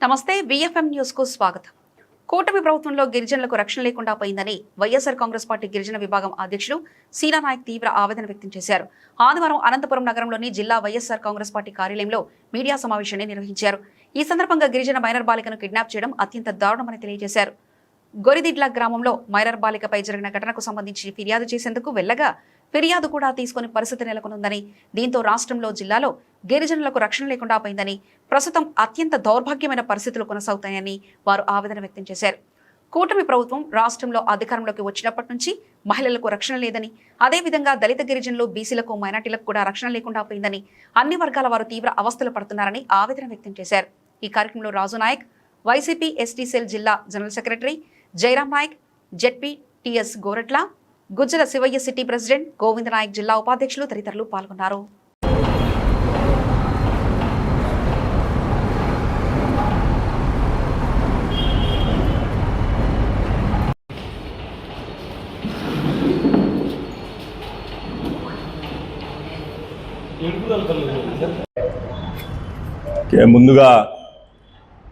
నమస్తే VFM news కు స్వాగతం. కూటమి ప్రభుత్వంలో గిరిజనులకు రక్షణ లేకుండా పోయిందని వైఎస్ఆర్ కాంగ్రెస్ పార్టీ గిరిజన విభాగం అధ్యక్షుడు సీనా నాయక్ తీవ్ర ఆవేదన వ్యక్తం చేశారు. ఆదివారం అనంతపురం నగరంలోని జిల్లా వైఎస్ఆర్ కాంగ్రెస్ పార్టీ కార్యాలయంలో మీడియా సమావేశాన్ని నిర్వహించారు. ఈ సందర్భంగా గిరిజన మైనర్ బాలికను కిడ్నాప్ చేయడం అత్యంత దారుణమని తెలియజేశారు. గొరిదిడ్ల గ్రామంలో మైనర్ బాలికపై జరిగిన ఘటనకు సంబంధించి ఫిర్యాదు చేసేందుకు వెళ్లగా ఫిర్యాదు కూడా తీసుకుని పరిస్థితి నెలకొనుందని, దీంతో రాష్ట్రంలో జిల్లాలో గిరిజనులకు రక్షణ లేకుండా పోయిందని, ప్రస్తుతం అత్యంత దౌర్భాగ్యమైన పరిస్థితులు కొనసాగుతాయని వారు ఆవేదన వ్యక్తం చేశారు. కూటమి ప్రభుత్వం రాష్ట్రంలో అధికారంలోకి వచ్చినప్పటి నుంచి మహిళలకు రక్షణ లేదని, అదేవిధంగా దళిత గిరిజనులు, బీసీలకు, మైనార్టీలకు కూడా రక్షణ లేకుండా పోయిందని, అన్ని వర్గాల వారు తీవ్ర అవస్థలు పడుతున్నారని ఆవేదన వ్యక్తం చేశారు. ఈ కార్యక్రమంలో Raju Naik, YCP ST cell జిల్లా general secretary Jayaram Naik, ZP TS Goratla, Gujjala Shivayya city president Govinda Naik, జిల్లా ఉపాధ్యక్షులు తదితరులు పాల్గొన్నారు. ముందుగా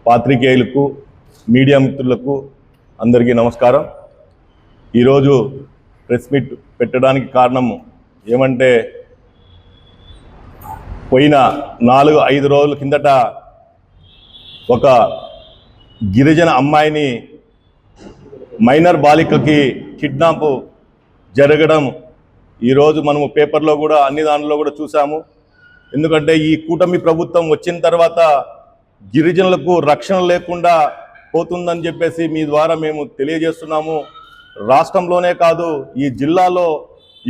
పాత్రికేయులకు, మీడియా మిత్రులకు అందరికీ నమస్కారం. ఈరోజు ప్రెస్ మీట్ పెట్టడానికి కారణం ఏమంటే, పోయిన 4-5 రోజుల కిందట ఒక గిరిజన అమ్మాయిని మైనర్ బాలికకి కిడ్నాప్ జరగడం ఈరోజు మనము పేపర్లో కూడా అన్ని దానిలో కూడా చూసాము. ఎందుకంటే ఈ కూటమి ప్రభుత్వం వచ్చిన తర్వాత గిరిజనులకు రక్షణ లేకుండా పోతుందని చెప్పేసి మీ ద్వారా మేము తెలియజేస్తున్నాము. రాష్ట్రంలోనే కాదు, ఈ జిల్లాలో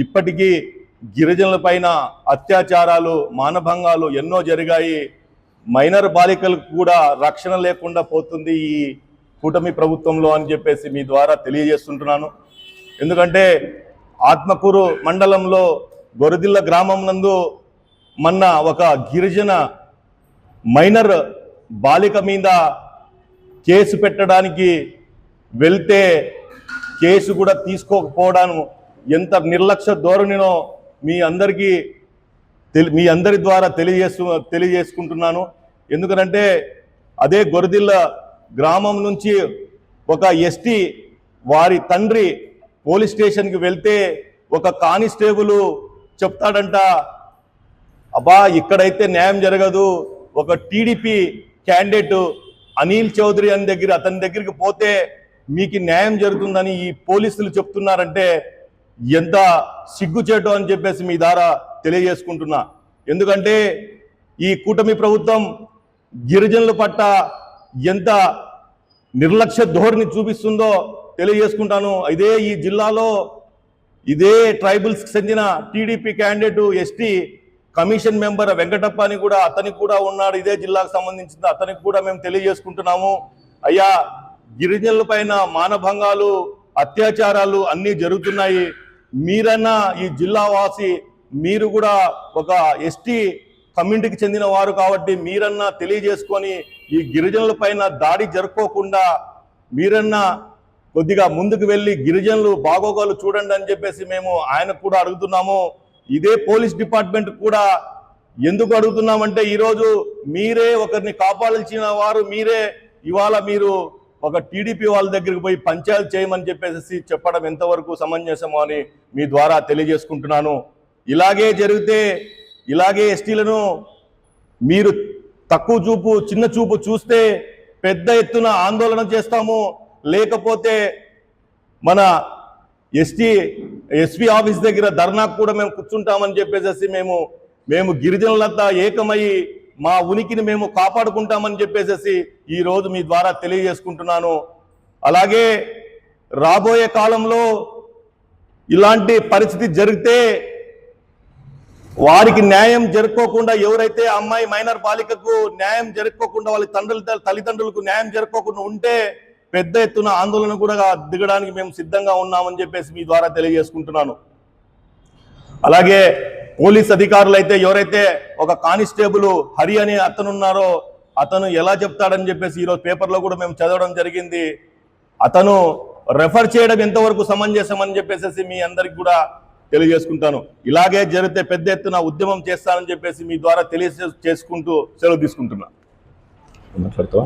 ఇప్పటికీ గిరిజనుల పైన అత్యాచారాలు, మానభంగాలు ఎన్నో జరిగాయి. మైనర్ బాలికలకు కూడా రక్షణ లేకుండా పోతుంది ఈ కూటమి ప్రభుత్వంలో అని చెప్పేసి మీ ద్వారా తెలియజేస్తుంటున్నాను. ఎందుకంటే ఆత్మకూరు మండలంలో గొరిదిల్ల గ్రామం నందు మొన్న ఒక గిరిజన మైనర్ బాలిక మీద కేసు పెట్టడానికి వెళ్తే కేసు కూడా తీసుకోకపోవడం ఎంత నిర్లక్ష్య ధోరణినో మీ అందరి ద్వారా తెలియజేసుకుంటున్నాను. ఎందుకంటే అదే గొరిదిల్ల గ్రామం నుంచి ఒక ఎస్టీ వారి తండ్రి పోలీస్ స్టేషన్కి వెళ్తే ఒక కానిస్టేబుల్ చెప్తాడంట, అబ్బా ఇక్కడైతే న్యాయం జరగదు, ఒక టీడీపీ క్యాండిడేట్ అనిల్ చౌదరి అతని దగ్గరికి పోతే మీకు న్యాయం జరుగుతుందని ఈ పోలీసులు చెప్తున్నారంటే ఎంత సిగ్గుచేటు అని చెప్పేసి మీ ద్వారా తెలియజేసుకుంటున్నా. ఎందుకంటే ఈ కూటమి ప్రభుత్వం గిరిజనుల పట్ల ఎంత నిర్లక్ష్య ధోరణి చూపిస్తుందో తెలియజేసుకుంటాను. ఈ జిల్లాలో ఇదే ట్రైబల్స్కి చెందిన TDP candidate ST commission member Venkatappa అని కూడా అతనికి కూడా ఉన్నాడు, ఇదే జిల్లాకు సంబంధించిన అతనికి కూడా మేము తెలియజేసుకుంటున్నాము. అయ్యా, గిరిజనుల పైన మానభంగాలు, అత్యాచారాలు అన్నీ జరుగుతున్నాయి. మీరన్నా ఈ జిల్లా వాసి, మీరు కూడా ఒక ఎస్టీ కమ్యూనిటీకి చెందిన వారు కాబట్టి మీరన్నా తెలియజేసుకొని ఈ గిరిజనుల పైన దాడి జరుపుకోకుండా మీరన్నా కొద్దిగా ముందుకు వెళ్ళి గిరిజనులు బాగోగాలు చూడండి అని చెప్పేసి మేము ఆయనకు కూడా అడుగుతున్నాము. ఇదే పోలీస్ డిపార్ట్మెంట్ కూడా ఎందుకు అడుగుతున్నామంటే, ఈరోజు మీరే ఒకరిని కాపాడాల్సిన వారు మీరే, ఇవాళ మీరు ఒక టీడీపీ వాళ్ళ దగ్గరికి పోయి పంచాయతీ చేయమని చెప్పేసి చెప్పడం ఎంతవరకు సమంజసమో అని మీ ద్వారా తెలియజేసుకుంటున్నాను. ఇలాగే జరిగితే, ఇలాగే ఎస్టీలను మీరు తక్కువ చూపు, చిన్న చూపు చూస్తే పెద్ద ఎత్తున ఆందోళన చేస్తాము. లేకపోతే మన ఎస్పీ ఆఫీస్ దగ్గర ధర్నాకు కూడా మేము కూర్చుంటామని చెప్పేసి మేము గిరిజనులంతా ఏకమై మా ఉనికిని మేము కాపాడుకుంటామని చెప్పేసి ఈరోజు మీ ద్వారా తెలియజేసుకుంటున్నాను. అలాగే రాబోయే కాలంలో ఇలాంటి పరిస్థితి జరిగితే వారికి న్యాయం జరుపుకోకుండా, ఎవరైతే అమ్మాయి మైనర్ బాలికకు న్యాయం జరుపుకోకుండా, వాళ్ళ తల్లిదండ్రులకు న్యాయం జరుపుకోకుండా ఉంటే పెద్ద ఎత్తున ఆందోళన కూడా దిగడానికి మేము సిద్ధంగా ఉన్నామని చెప్పేసి మీ ద్వారా తెలియజేసుకుంటున్నాను. అలాగే పోలీస్ అధికారులు అయితే, ఎవరైతే ఒక కానిస్టేబుల్ హరి అని అతను ఉన్నారో అతను ఎలా చెప్తాడని చెప్పేసి ఈరోజు పేపర్లో కూడా మేము చదవడం జరిగింది. అతను రెఫర్ చేయడం ఎంతవరకు సమంజసం అని చెప్పేసి మీ అందరికి కూడా తెలియజేసుకుంటాను. ఇలాగే జరిగితే పెద్ద ఎత్తున ఉద్యమం చేస్తానని చెప్పేసి మీ ద్వారా తెలియజేసుకుంటూ సెలవు తీసుకుంటున్నా. మాట్లాడతావా?